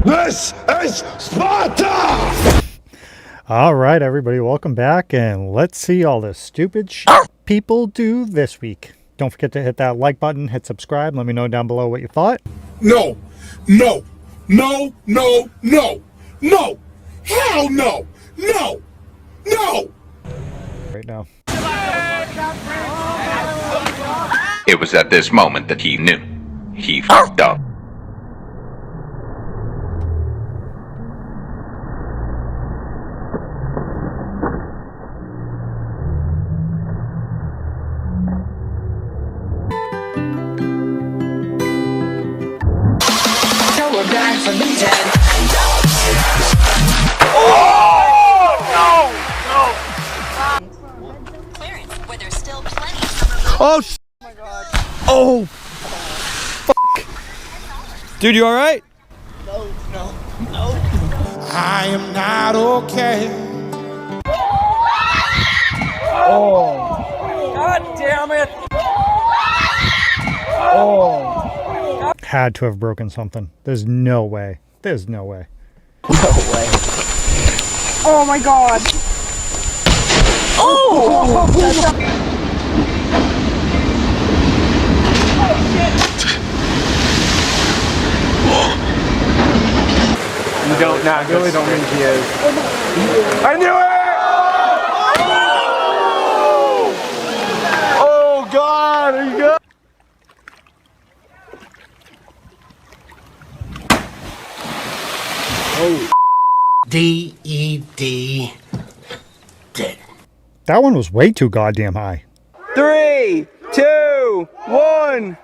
This is Sparta! All right, everybody, welcome back, and let's see all the stupid shit people do this week. Don't forget to hit that like button, hit subscribe, let me know down below what you thought. No, no, no, no, no, no, hell no, no, no! Right now. It was at this moment that he knew. He fucked up. We're back from the dead. Clearance, where there's still plenty of Oh, sh! Oh my god. Oh! Fuck. Dude, you alright? No. I am not okay. God damn it! Oh! Had to have broken something. There's no way. There's no way. No way. Oh my god. Oh! You don't, nah, I really don't think he is. I knew it! Oh god, are you good? D-E-D. Dead. That one was way too goddamn high. 3, 2, 1.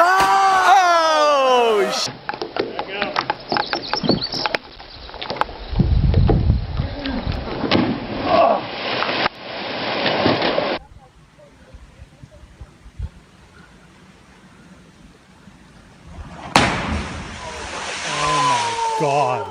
Oh! Sh God.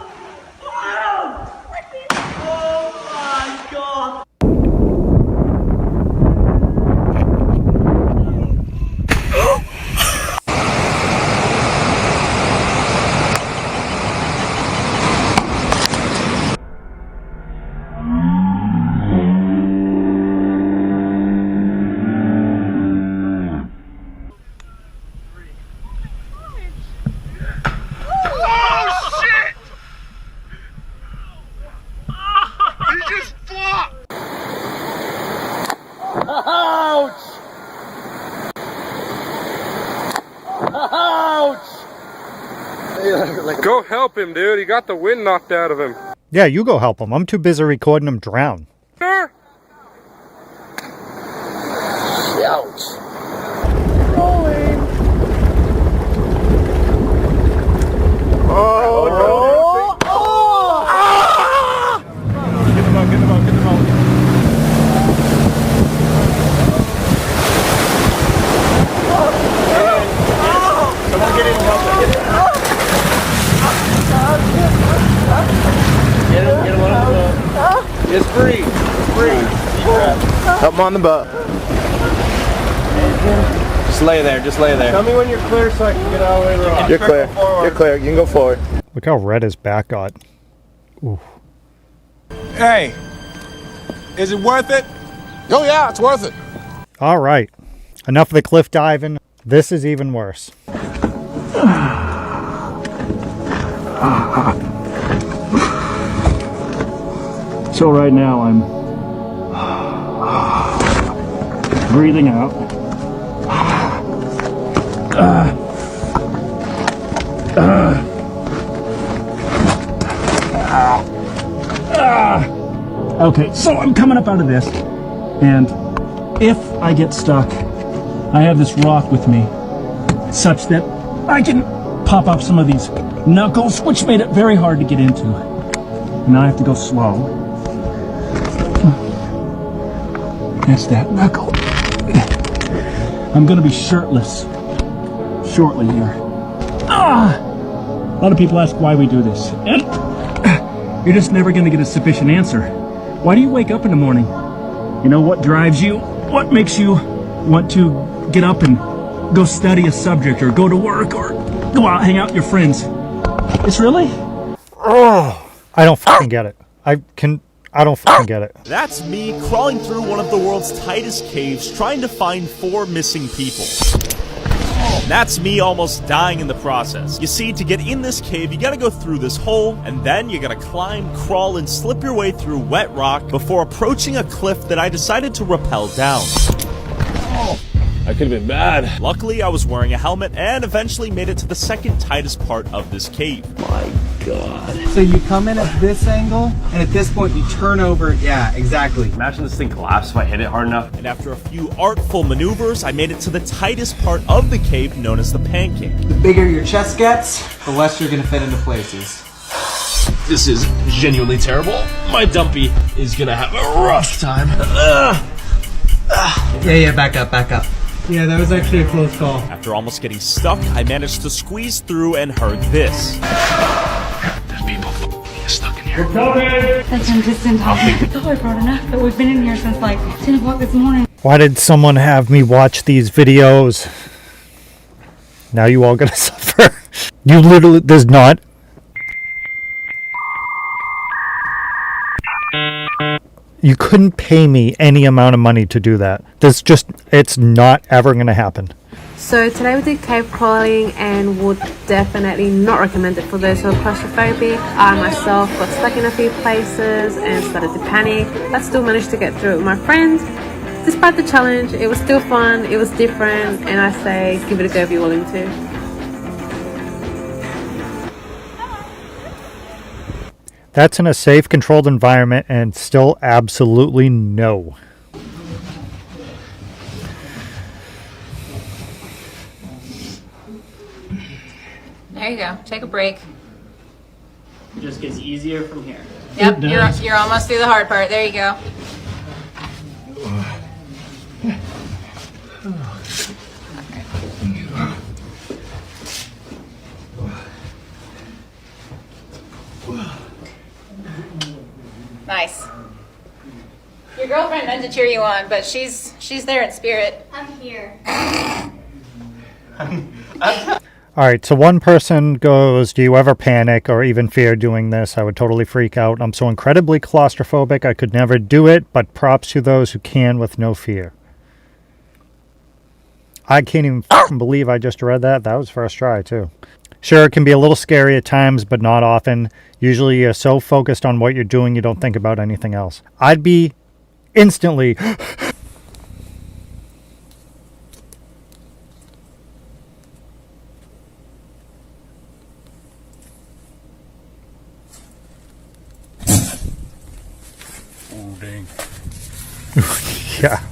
Go help him, dude. He got the wind knocked out of him. Yeah, you go help him. I'm too busy recording him drown. Sure. Ouch. Get them out, get them out, get them out. Someone get in and help him. Get him on the boat. It's free. It's free. Help him on the boat. Just lay there, just lay there. Tell me when you're clear so I can get out of the way. You're clear. You're clear. You can go forward. Look how red his back got. Ooh. Hey, is it worth it? Oh yeah, it's worth it. All right. Enough of the cliff diving. This is even worse. So right now I'm breathing out. Okay, so I'm coming up out of this, and if I get stuck, I have this rock with me, such that I can pop up some of these knuckles, which made it very hard to get into. And now I have to go slow. That's that knuckle. I'm gonna be shirtless shortly here. A lot of people ask why we do this, and you're just never gonna get a sufficient answer. Why do you wake up in the morning? You know, what drives you? What makes you want to get up and go study a subject or go to work or go out hang out with your friends. It's really? Oh, I don't fucking get it. I don't fucking get it. That's me crawling through one of the world's tightest caves trying to find 4 missing people. That's me almost dying in the process. You see, to get in this cave, you gotta go through this hole, and then you gotta climb, crawl, and slip your way through wet rock before approaching a cliff that I decided to rappel down. That could have been bad. Luckily, I was wearing a helmet and eventually made it to the second tightest part of this cave. My God. So you come in at this angle, and at this point you turn over. Yeah, exactly. Imagine this thing collapsed if I hit it hard enough. And after a few artful maneuvers, I made it to the tightest part of the cave known as the pancake. The bigger your chest gets, the less you're gonna fit into places. This is genuinely terrible. My dumpy is gonna have a rough time. Yeah, back up. Yeah, that was actually a close call. After almost getting stuck, I managed to squeeze through and heard this. There's people stuck in here. That's from distant time. I thought I brought enough, but we've been in here since like 10 o'clock this morning. Why did someone have me watch these videos? Now you all gonna suffer. You literally, there's not. You couldn't pay me any amount of money to do that. It's not ever gonna happen. So today we did cave crawling and would definitely not recommend it for those who have claustrophobia. I myself got stuck in a few places and started to panic, but still managed to get through it with my friends. Despite the challenge, it was still fun, it was different, and I say give it a go if you're willing to. That's in a safe, controlled environment, and still absolutely no. There you go. Take a break. It just gets easier from here. Yep, you're almost through the hard part. There you go. Nice. Your girlfriend meant to cheer you on, but she's there in spirit. I'm here. Alright, so one person goes, do you ever panic or even fear doing this? I would totally freak out. I'm so incredibly claustrophobic, I could never do it, but props to those who can with no fear. I can't even fucking believe I just read that. That was first try, too. Sure, it can be a little scary at times, but not often. Usually you're so focused on what you're doing, you don't think about anything else. I'd be instantly... Oh, dang. Yeah.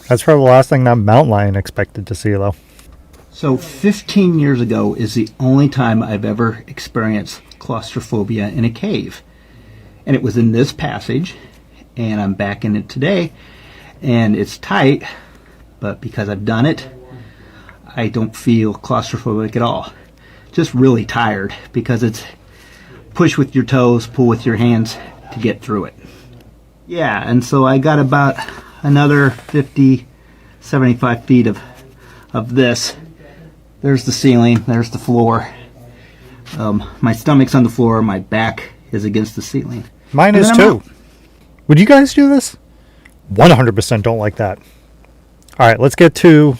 That's probably the last thing that mountain lion expected to see, though. So 15 years ago is the only time I've ever experienced claustrophobia in a cave. And it was in this passage, and I'm back in it today, and it's tight, but because I've done it, I don't feel claustrophobic at all. Just really tired, because it's push with your toes, pull with your hands to get through it. Yeah, and so I got about another 50, 75 feet of this. There's the ceiling, there's the floor. My stomach's on the floor, my back is against the ceiling. Mine is too. Would you guys do this? 100% don't like that. Alright, let's get to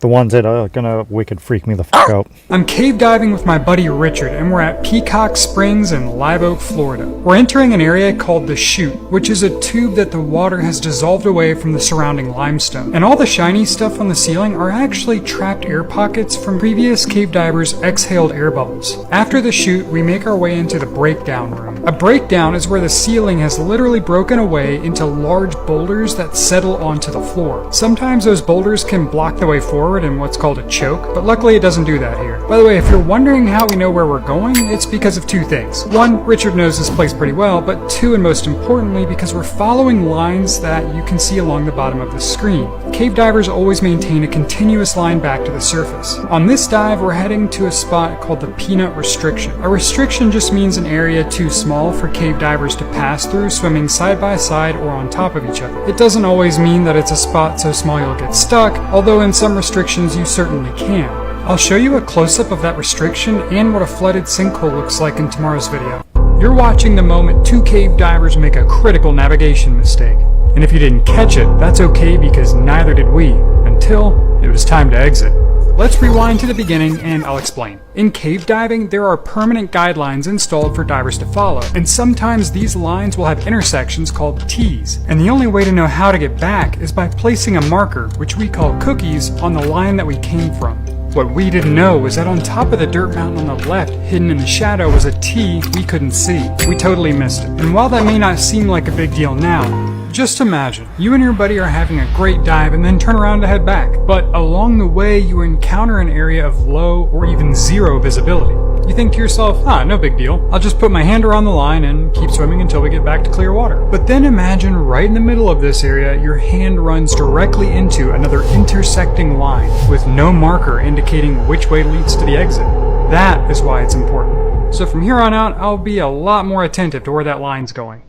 the ones that are gonna wicked freak me the fuck out. I'm cave diving with my buddy Richard, and we're at Peacock Springs in Live Oak, Florida. We're entering an area called the Chute, which is a tube that the water has dissolved away from the surrounding limestone. And all the shiny stuff on the ceiling are actually trapped air pockets from previous cave divers' exhaled air bubbles. After the Chute, we make our way into the breakdown room. A breakdown is where the ceiling has literally broken away into large boulders that settle onto the floor. Sometimes those boulders can block the way forward, forward in what's called a choke, but luckily it doesn't do that here. By the way, if you're wondering how we know where we're going, it's because of two things. One, Richard knows this place pretty well, but two, and most importantly, because we're following lines that you can see along the bottom of the screen. Cave divers always maintain a continuous line back to the surface. On this dive, we're heading to a spot called the Peanut Restriction. A restriction just means an area too small for cave divers to pass through swimming side by side or on top of each other. It doesn't always mean that it's a spot so small you'll get stuck, although in some restrictions you certainly can. I'll show you a close-up of that restriction and what a flooded sinkhole looks like in tomorrow's video. You're watching the moment two cave divers make a critical navigation mistake. And if you didn't catch it, that's okay because neither did we, until it was time to exit. Let's rewind to the beginning and I'll explain. In cave diving, there are permanent guidelines installed for divers to follow, and sometimes these lines will have intersections called T's, and the only way to know how to get back is by placing a marker, which we call cookies, on the line that we came from. What we didn't know was that on top of the dirt mountain on the left, hidden in the shadow, was a T we couldn't see. We totally missed it. And while that may not seem like a big deal now, just imagine, you and your buddy are having a great dive and then turn around to head back. But along the way, you encounter an area of low or even zero visibility. You think to yourself, no big deal. I'll just put my hand around the line and keep swimming until we get back to clear water. But then imagine right in the middle of this area, your hand runs directly into another intersecting line with no marker indicating which way leads to the exit. That is why it's important. So from here on out, I'll be a lot more attentive to where that line's going.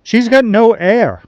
She's got no air.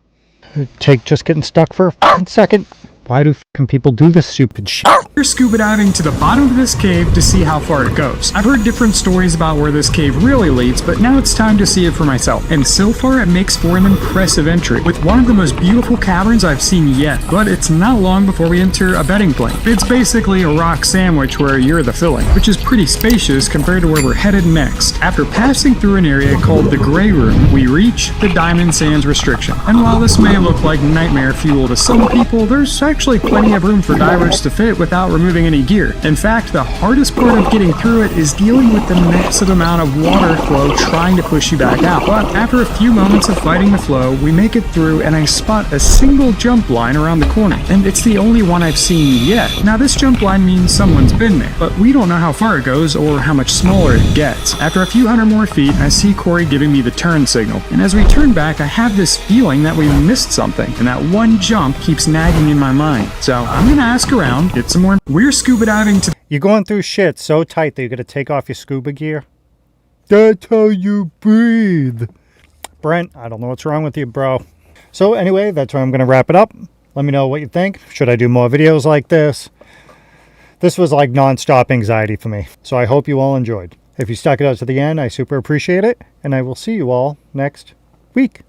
Take just getting stuck for a f***ing second. Why do f***ing people do this stupid shit? We're scuba diving to the bottom of this cave to see how far it goes. I've heard different stories about where this cave really leads, but now it's time to see it for myself. And so far it makes for an impressive entry, with one of the most beautiful caverns I've seen yet. But it's not long before we enter a bedding plane. It's basically a rock sandwich where you're the filling, which is pretty spacious compared to where we're headed next. After passing through an area called the Grey Room, we reach the Diamond Sands Restriction. And while this may look like nightmare fuel to some people, there's actually plenty of room for divers to fit without removing any gear. In fact, the hardest part of getting through it is dealing with the massive amount of water flow trying to push you back out. But after a few moments of fighting the flow, we make it through and I spot a single jump line around the corner. And it's the only one I've seen yet. Now this jump line means someone's been there, but we don't know how far it goes or how much smaller it gets. After a few hundred more feet, I see Corey giving me the turn signal. And as we turn back, I have this feeling that we missed something, and that one jump keeps nagging in my mind. So I'm gonna ask around, get some more. We're scuba diving to. You're going through shit so tight that you're gonna take off your scuba gear. That's how you breathe. Brent, I don't know what's wrong with you, bro. So anyway, that's where I'm gonna wrap it up. Let me know what you think. Should I do more videos like this? This was like non-stop anxiety for me. So I hope you all enjoyed. If you stuck it out to the end, I super appreciate it. And I will see you all next week.